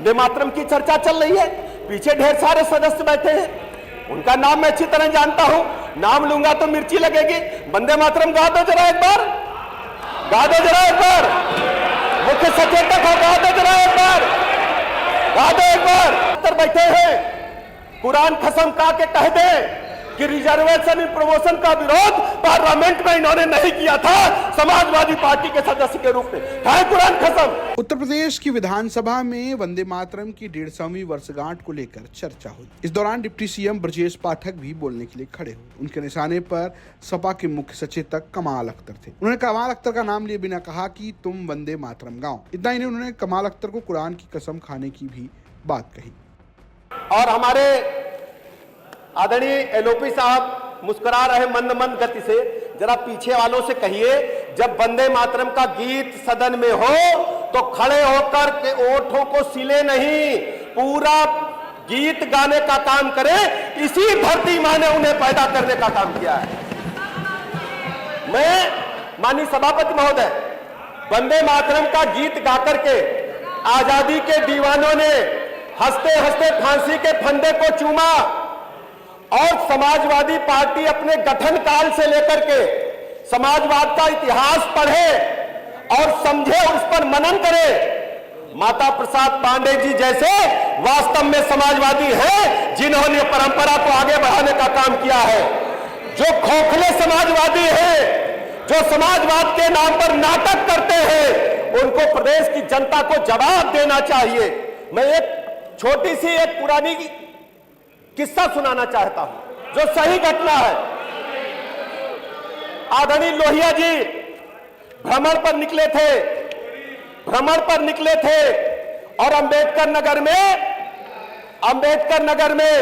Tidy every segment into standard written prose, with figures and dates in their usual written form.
वंदे मातरम की चर्चा चल रही है, पीछे ढेर सारे सदस्य बैठे हैं, उनका नाम मैं अच्छी तरह जानता हूं, नाम लूंगा तो मिर्ची लगेगी। वंदे मातरम गा दो जरा एक बार, गा दो जरा एक बार, मुख्य सचेतक हो, गा दो जरा एक बार, गा दो एक बार। बैठे हैं, कुरान कसम खा के कह दे कि रिजर्वेशन प्रमोशन का विरोध पार्लियामेंट में इन्होंने नहीं किया था समाजवादी पार्टी के सदस्य के रूप में, है कुरान कसम। उत्तर प्रदेश की विधानसभा में वंदे मातरम की 150वीं वर्षगांठ को लेकर चर्चा हुई। इस दौरान डिप्टी सीएम ब्रजेश पाठक भी बोलने के लिए खड़े हुए। उनके निशाने पर सपा के मुख्य सचेतक कमाल अख्तर थे। उन्होंने कमाल अख्तर का नाम लिए बिना कहा कि तुम वंदे मातरम गाओ। इतना ही नहीं, उन्होंने कमाल अख्तर को कुरान की कसम खाने की भी बात कही। और हमारे आदरणीय एलओपी साहब मुस्कुरा रहे मंद मंद गति से, जरा पीछे वालों से कहिए, जब वंदे मातरम का गीत सदन में हो तो खड़े होकर के ओठों को सिले नहीं, पूरा गीत गाने का काम करे। इसी धरती मां ने उन्हें पैदा करने का काम किया है। मैं माननीय सभापति महोदय, वंदे मातरम का गीत गाकर के आजादी के दीवानों ने हंसते हंसते फांसी के फंदे को चूमा, और समाजवादी पार्टी अपने गठन काल से लेकर के समाजवाद का इतिहास पढ़े और समझे, उस पर मनन करे। माता प्रसाद पांडे जी जैसे वास्तव में समाजवादी हैं, जिन्होंने परंपरा को आगे बढ़ाने का काम किया है। जो खोखले समाजवादी हैं, जो समाजवाद के नाम पर नाटक करते हैं, उनको प्रदेश की जनता को जवाब देना चाहिए। मैं एक छोटी सी एक पुरानी किस्सा सुनाना चाहता हूं, जो सही घटना है। आदरणीय लोहिया जी भ्रमण पर निकले थे और अंबेडकर नगर में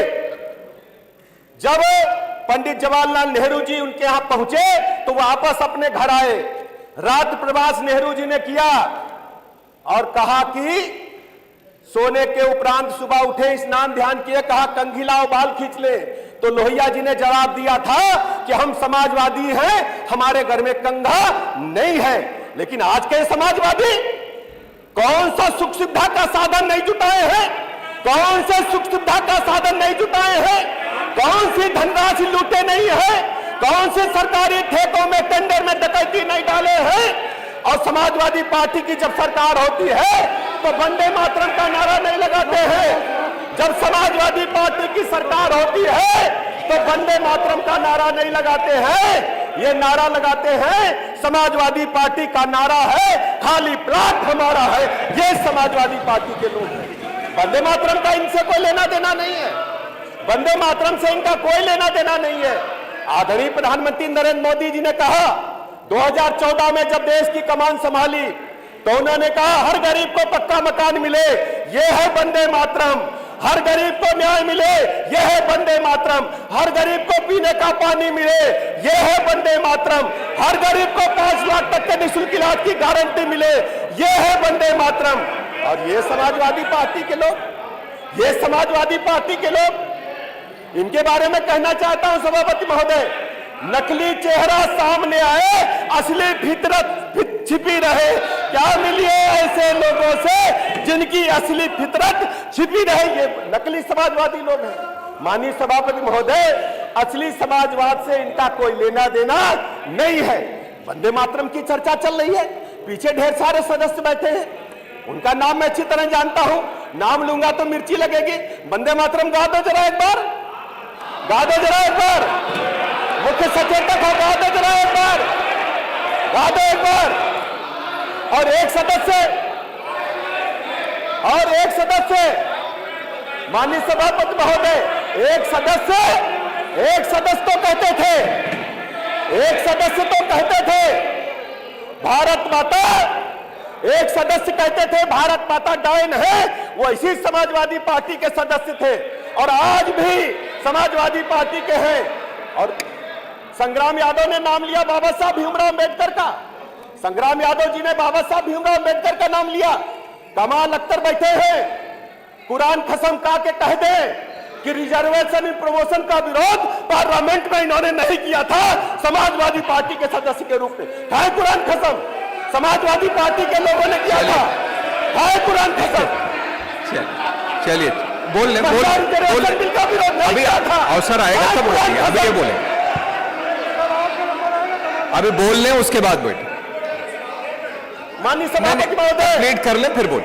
जब पंडित जवाहरलाल नेहरू जी उनके यहां पहुंचे तो वापस अपने घर आए। रात प्रवास नेहरू जी ने किया और कहा कि सोने के उपरांत सुबह उठे, स्नान ध्यान किए, कहा कंघी लाओ, बाल खींच ले। तो लोहिया जी ने जवाब दिया था कि हम समाजवादी हैं, हमारे घर में कंघा नहीं है। लेकिन आज के समाजवादी कौन सा सुख सुविधा का साधन नहीं जुटाए हैं, कौन से सुख सुविधा का साधन नहीं जुटाए हैं, कौन सी धनराशि लूटे नहीं है, कौन से सरकारी ठेकों में टेंडर में डकैती नहीं डाले हैं। और समाजवादी पार्टी की जब सरकार होती है तो वंदे मातरम का नारा नहीं लगाते हैं। जब समाजवादी पार्टी की सरकार होती है तो वंदे मातरम का नारा नहीं लगाते हैं। ये नारा लगाते हैं, समाजवादी पार्टी का नारा है खाली प्लाट हमारा है। ये समाजवादी पार्टी के लोग हैं। वंदे मातरम का इनसे कोई लेना देना नहीं है, वंदे मातरम से इनका कोई लेना देना नहीं है। आदरणीय प्रधानमंत्री नरेंद्र मोदी जी ने कहा 2014 में जब देश की कमान संभाली तो उन्होंने कहा हर गरीब को पक्का मकान मिले, ये है वंदे मातरम। हर गरीब को न्याय मिले, ये है वंदे मातरम। हर गरीब को पीने का पानी मिले, ये है वंदे मातरम। हर गरीब को 5 लाख तक के निःशुल्क इलाज की गारंटी मिले, ये है वंदे मातरम। और ये समाजवादी पार्टी के लोग, ये समाजवादी पार्टी के लोग, इनके बारे में कहना चाहता हूं सभापति महोदय, नकली चेहरा सामने आए, असली फितरत छिपी रहे। क्या मिलिए ऐसे लोगों से जिनकी असली फितरत छिपी रहे। ये नकली समाजवादी लोग हैं। माननीय सभापति महोदय, असली समाजवाद से इनका कोई लेना देना नहीं है। वंदे मातरम की चर्चा चल रही है, पीछे ढेर सारे सदस्य बैठे हैं, उनका नाम मैं अच्छी तरह जानता हूं, नाम लूंगा तो मिर्ची लगेगी। वंदे मातरम गा दो जरा एक बार, गा दो जरा एक बार, मुख्य सचेतक हो, गा दो जरा एक बार, गा दो एक बार। और एक सदस्य माननीय सभापति महोदय, एक सदस्य तो कहते थे भारत माता, एक सदस्य कहते थे भारत माता डायन है, वो इसी समाजवादी पार्टी के सदस्य थे और आज भी समाजवादी पार्टी के हैं। और संग्राम यादव ने नाम लिया बाबा साहब भीमराव अम्बेडकर का, संग्राम यादव जी ने बाबा साहब भीमराव अम्बेडकर का नाम लिया। कमाल अख्तर बैठे हैं, कुरान कसम खा के कह दे कि रिजर्वेशन प्रमोशन का विरोध पार्लियामेंट में इन्होंने नहीं किया था समाजवादी पार्टी के सदस्य के रूप में, है कुरान कसम। समाजवादी पार्टी के लोगों ने किया था, है कुरान कसम। चलिए बोल ले, महिला बोल रिजर्वेशन बिल का विरोध नहीं अभी किया था। अवसर आएगा तब बोलेंगे, अभी ये बोले, अभी बोल लें उसके बाद बैठ। माननीय सभापति महोदय, कंप्लीट कर ले फिर बोल,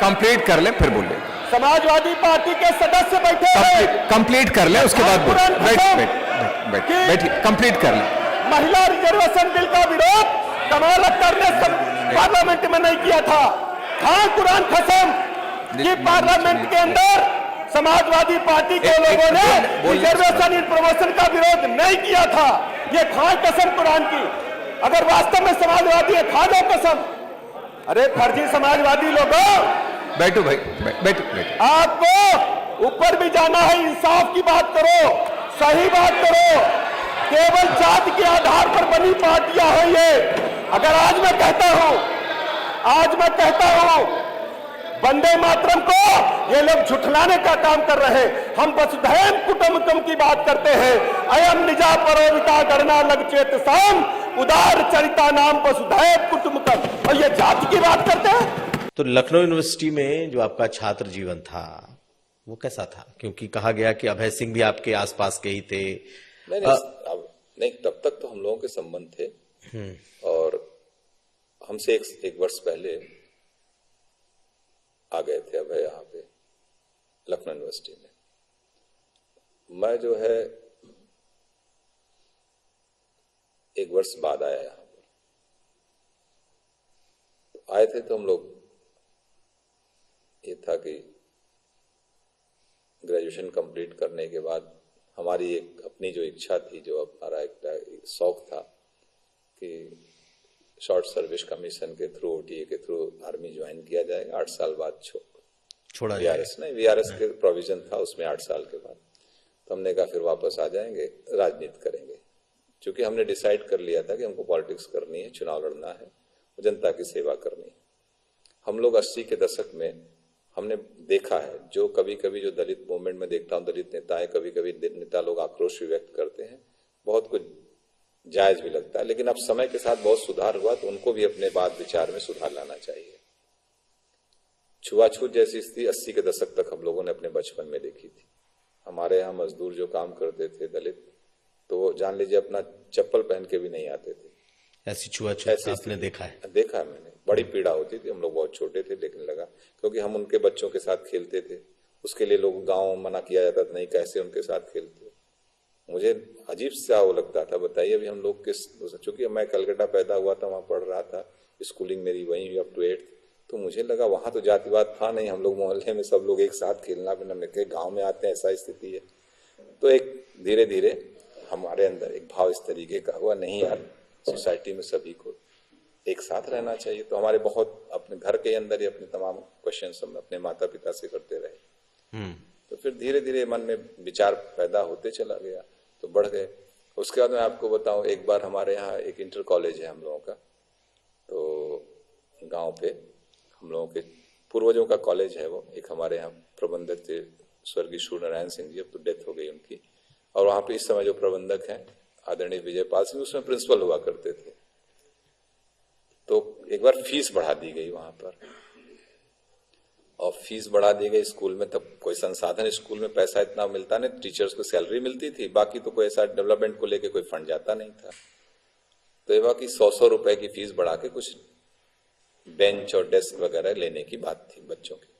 कंप्लीट कर ले फिर बोले, समाजवादी पार्टी के सदस्य बैठे हैं। कंप्लीट कर ले उसके बाद बोल। बैठ कंप्लीट कर ले। महिला रिजर्वेशन बिल का विरोध कमाल अख्तर ने पार्लियामेंट में नहीं किया था। हाँ, कुरान कसम कि पार्लियामेंट के अंदर समाजवादी पार्टी के लोगों ने रिजर्वेशन इन प्रमोशन का विरोध नहीं किया था। ये खाए कसम कुरान की। अगर वास्तव में समाजवादी है, खा जाओ कसम। अरे फर्जी समाजवादी लोगों, बैठो भाई, बैठो। आपको ऊपर भी जाना है, इंसाफ की बात करो, सही बात करो। केवल जाति के आधार पर बनी पार्टियां हैं ये। अगर आज मैं कहता हूं वंदे मातरम को ये लोग झुठलाने का काम कर रहे हैं। हम वसुधैव कुटुंबकम की बात करते हैं। अयम निजा परोविता गणना लग चेत साम उदार चरिता नाम वसुधैव कुटुंबकम, और ये जाति की बात करते हैं। तो लखनऊ यूनिवर्सिटी में जो आपका छात्र जीवन था वो कैसा था? क्योंकि कहा गया कि अभय सिंह भी आपके आसपास के ही थे। नहीं, तब तक तो हम लोगों के संबंध थे और हमसे एक वर्ष पहले आ गए थे अभय यहाँ पे लखनऊ यूनिवर्सिटी में। मैं जो है एक वर्ष बाद आया यहाँ पर। तो आए थे तो हम लोग, ये था कि ग्रेजुएशन कंप्लीट करने के बाद हमारी एक अपनी जो इच्छा थी, जो हमारा एक शौक था कि शॉर्ट सर्विस कमीशन के थ्रू, ओटीए के थ्रू आर्मी ज्वाइन किया जाएगा। 8 साल बाद छोड़ा वीआरएस नहीं, वीआरएस के प्रोविजन था उसमें 8 साल के बाद। तो हमने कहा फिर वापस आ जाएंगे, राजनीति करेंगे। क्योंकि हमने डिसाइड कर लिया था कि हमको पॉलिटिक्स करनी है, चुनाव लड़ना है, जनता की सेवा करनी है। हम लोग 80 के दशक में हमने देखा है, जो कभी कभी जो दलित मूवमेंट में देखता हूँ, दलित नेताएं कभी कभी नेता लोग आक्रोश भी व्यक्त करते हैं, बहुत कुछ जायज भी लगता है। लेकिन अब समय के साथ बहुत सुधार हुआ, तो उनको भी अपने बात विचार में सुधार लाना चाहिए। छुआछूत जैसी स्थिति 80 के दशक तक हम लोगों ने अपने बचपन में देखी थी। हमारे यहाँ मजदूर जो काम करते थे दलित, तो वो जान लीजिए अपना चप्पल पहन के भी नहीं आते थे। ऐसी छुआछूत आपने देखा है? देखा है मैंने, बड़ी पीड़ा होती थी। हम लोग बहुत छोटे थे, लेकिन लगा क्योंकि हम उनके बच्चों के साथ खेलते थे, उसके लिए लोग गाँव मना किया जाता था, नहीं कैसे उनके साथ खेलते। मुझे अजीब सा वो लगता था। बताइए अभी हम लोग किस, चूंकि मैं कलकत्ता पैदा हुआ था, वहां पढ़ रहा था, स्कूलिंग मेरी वहीं हुई अप टू 8th, तो मुझे लगा वहां तो जातिवाद था नहीं, हम लोग मोहल्ले में सब लोग एक साथ खेलना बिना मिलकर, गाँव में आते हैं ऐसा स्थिति है। तो एक धीरे धीरे हमारे अंदर एक भाव इस तरीके का हुआ, नहीं यार सोसाइटी में सभी को एक साथ रहना चाहिए। तो हमारे बहुत अपने घर के अंदर ही अपने तमाम क्वेश्चन हम अपने माता पिता से करते रहे। तो फिर धीरे धीरे मन में विचार पैदा होते चला गया, तो बढ़ गए। उसके बाद मैं आपको बताऊं, एक बार हमारे यहाँ एक इंटर कॉलेज है हम लोगों का, तो गांव पे हम लोगों के पूर्वजों का कॉलेज है वो। एक हमारे यहाँ प्रबंधक थे स्वर्गीय सूर्यनारायण सिंह जी, अब तो डेथ हो गई उनकी, और वहां पे इस समय जो प्रबंधक हैं आदरणीय विजयपाल सिंह, उसमें प्रिंसिपल हुआ करते थे। तो एक बार फीस बढ़ा दी गई वहां पर, और फीस बढ़ा दी गई स्कूल में। तब कोई संसाधन, स्कूल में पैसा इतना मिलता नहीं, टीचर्स को सैलरी मिलती थी, बाकी तो कोई ऐसा डेवलपमेंट को लेके कोई फंड जाता नहीं था। तो ये बाकी 100 रुपए की फीस बढ़ा के कुछ बेंच और डेस्क वगैरह लेने की बात थी बच्चों की।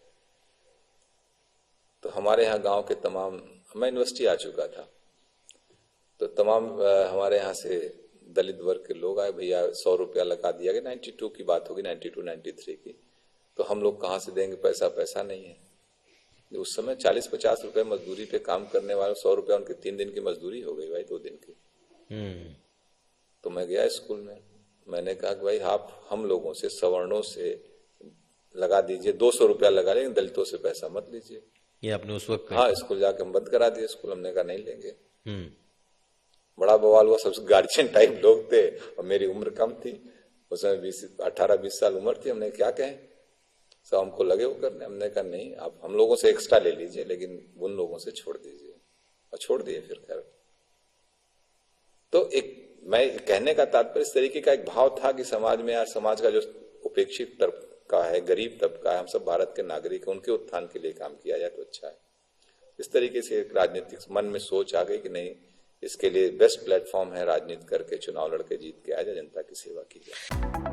तो हमारे यहाँ गांव के तमाम, मैं यूनिवर्सिटी आ चुका था, तो तमाम हमारे यहाँ से दलित वर्ग के लोग आए, भैया 100 रुपया लगा दिया गया। 92 की बात होगी, 92-93 की। तो हम लोग कहाँ से देंगे पैसा नहीं है। उस समय 40-50 रुपए मजदूरी पे काम करने वाले, 100 रुपया उनकी 3 दिन की मजदूरी हो गई भाई, 2 दिन की। तो मैं गया स्कूल में, मैंने कहा कि भाई आप हम लोगों से, सवर्णों से लगा दीजिए, 200 रुपया लगा लेकिन दलितों से पैसा मत लीजिए। ये आपने उस वक्त? हाँ, स्कूल जाके हम बंद करा दिए स्कूल। हमने कहा नहीं लेंगे। बड़ा बवाल हुआ, सबसे गार्जियन टाइप लोग थे, और मेरी उम्र कम थी उस समय, 18-20 साल उम्र थी। हमने क्या कहें, सब हमको लगे वो करने। हमने कहा नहीं, आप हम लोगों से एक्स्ट्रा ले लीजिए, लेकिन उन लोगों से छोड़ दीजिए, और छोड़ दिए फिर। खैर, तो एक मैं कहने का तात्पर्य इस तरीके का एक भाव था कि समाज में यार, समाज का जो उपेक्षित तबका है, गरीब तबका है, हम सब भारत के नागरिक हैं, उनके उत्थान के लिए काम किया जाए तो अच्छा है। इस तरीके से एक राजनीतिक मन में सोच आ गई कि नहीं, इसके लिए बेस्ट प्लेटफॉर्म है राजनीति करके चुनाव लड़के जीत के आ जाए, जनता की सेवा की जाए।